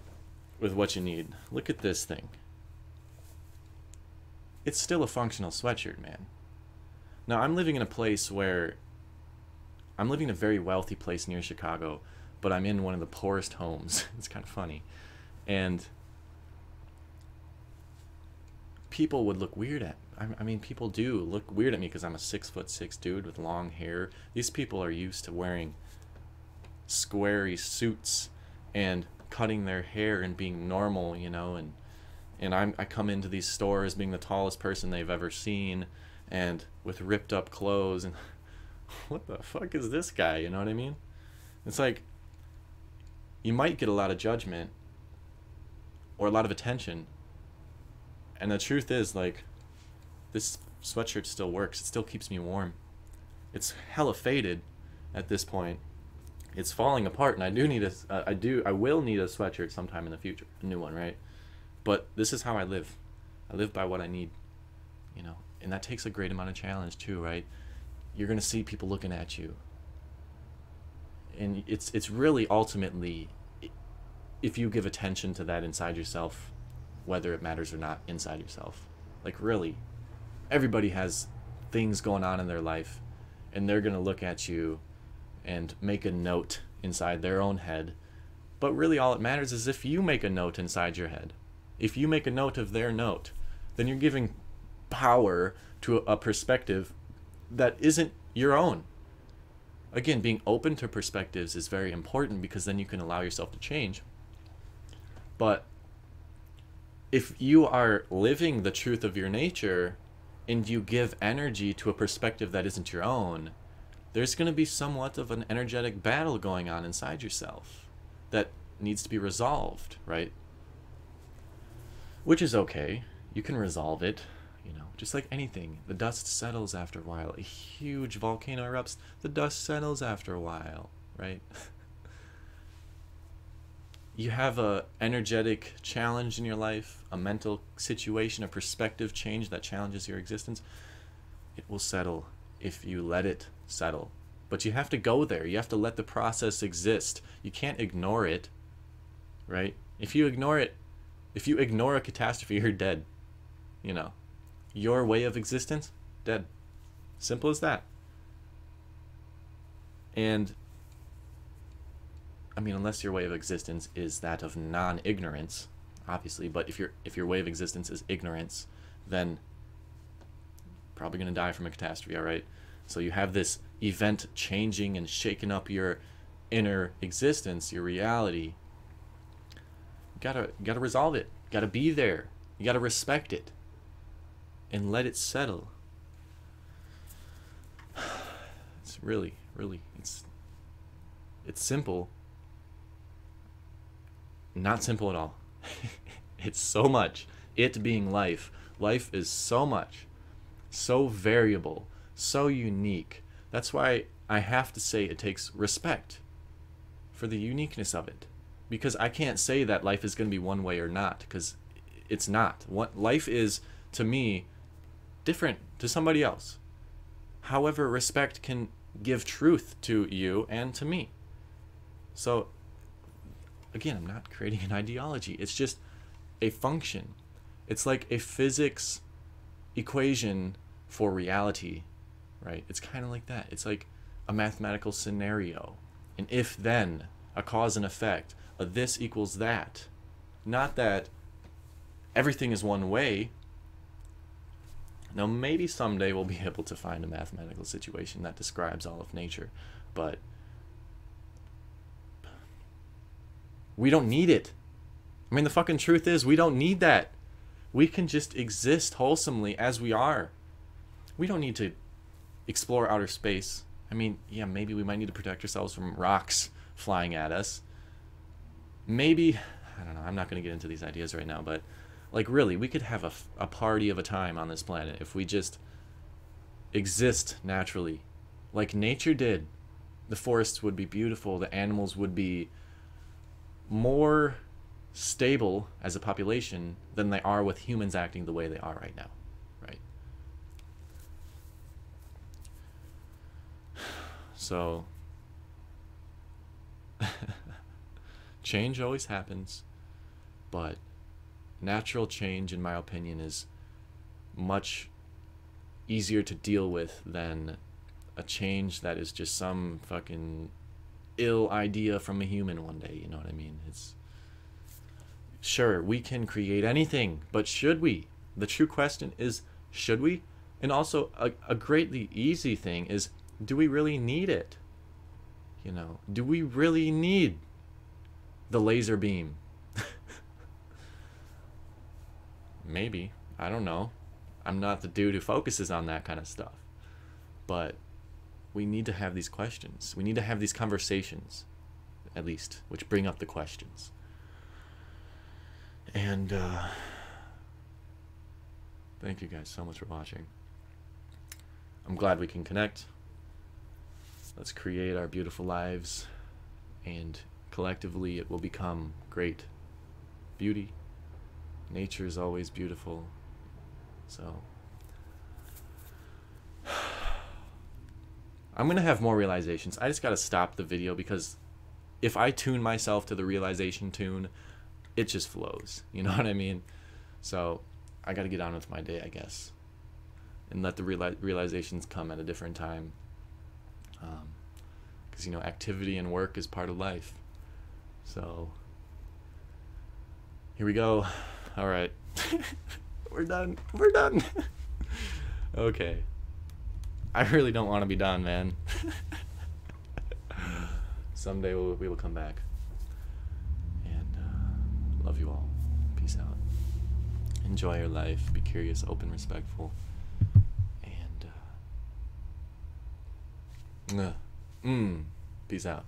with what you need. Look at this thing. It's still a functional sweatshirt, man. Now, I'm living in a place where... I'm living in a very wealthy place near Chicago, but I'm in one of the poorest homes. It's kind of funny. And people would look weird at. I mean, people do look weird at me because I'm a 6'6" dude with long hair. These people are used to wearing squarey suits and cutting their hair and being normal, you know, and I come into these stores being the tallest person they've ever seen and with ripped up clothes, and what the fuck is this guy, you know what I mean? It's like, you might get a lot of judgment or a lot of attention, and the truth is, like, this sweatshirt still works. It still keeps me warm. It's hella faded at this point. It's falling apart, and I will need a sweatshirt sometime in the future, a new one, right? But this is how I live. I live by what I need, you know, and that takes a great amount of challenge too, right? You're gonna see people looking at you, and it's really ultimately, if you give attention to that inside yourself, whether it matters or not inside yourself, like really, everybody has things going on in their life, and they're gonna look at you and make a note inside their own head. But really all it matters is if you make a note inside your head. If you make a note of their note, then you're giving power to a perspective that isn't your own. Again, being open to perspectives is very important because then you can allow yourself to change. But if you are living the truth of your nature and you give energy to a perspective that isn't your own, there's going to be somewhat of an energetic battle going on inside yourself that needs to be resolved, right? Which is okay. You can resolve it, you know, just like anything. The dust settles after a while. A huge volcano erupts, the dust settles after a while, right? You have a energetic challenge in your life, a mental situation, a perspective change that challenges your existence. It will settle if you let it settle. But you have to go there. You have to let the process exist. You can't ignore it, right? If you ignore it, if you ignore a catastrophe, you're dead. You know, your way of existence, dead. Simple as that. And I mean, unless your way of existence is that of non-ignorance, obviously, but if your way of existence is ignorance, then probably going to die from a catastrophe, all right? So you have this event changing and shaking up your inner existence, your reality. You gotta resolve it. You gotta be there. You gotta respect it and let it settle. It's really, it's simple. Not simple at all. It's so much. It being life. Life is so much. So variable. So unique. That's why I have to say it takes respect for the uniqueness of it. Because I can't say that life is going to be one way or not, because it's not. What life is, to me, different to somebody else. However, respect can give truth to you and to me. So, again, I'm not creating an ideology. It's just a function. It's like a physics equation for reality, right? It's kind of like that. It's like a mathematical scenario. An if-then, a cause and effect, a this equals that. Not that everything is one way. Now, maybe someday we'll be able to find a mathematical situation that describes all of nature, but we don't need it. I mean, the fucking truth is, we don't need that. We can just exist wholesomely as we are. We don't need to explore outer space. I mean, yeah, maybe we might need to protect ourselves from rocks flying at us. Maybe, I don't know, I'm not going to get into these ideas right now, but like really, we could have a party of a time on this planet if we just exist naturally. Like nature did. The forests would be beautiful, the animals would be more stable as a population than they are with humans acting the way they are right now, right? So change always happens, but natural change, in my opinion, is much easier to deal with than a change that is just some fucking ill idea from a human one day, you know what I mean? It's sure, we can create anything, but should we? The true question is, should we? And also, a greatly easy thing is, do we really need it? You know, do we really need the laser beam? Maybe. I don't know. I'm not the dude who focuses on that kind of stuff. But we need to have these questions. We need to have these conversations, at least, which bring up the questions. And thank you guys so much for watching. I'm glad we can connect. Let's create our beautiful lives, and collectively it will become great beauty. Nature is always beautiful. So I'm gonna have more realizations. I just gotta stop the video, because if I tune myself to the realization tune, it just flows. You know what I mean? So I gotta get on with my day, I guess, and let the realizations come at a different time. Because, you know, activity and work is part of life. So here we go. All right. We're done. We're done. Okay. I really don't want to be done, man. Someday we will come back. And love you all. Peace out. Enjoy your life. Be curious, open, respectful. And peace out.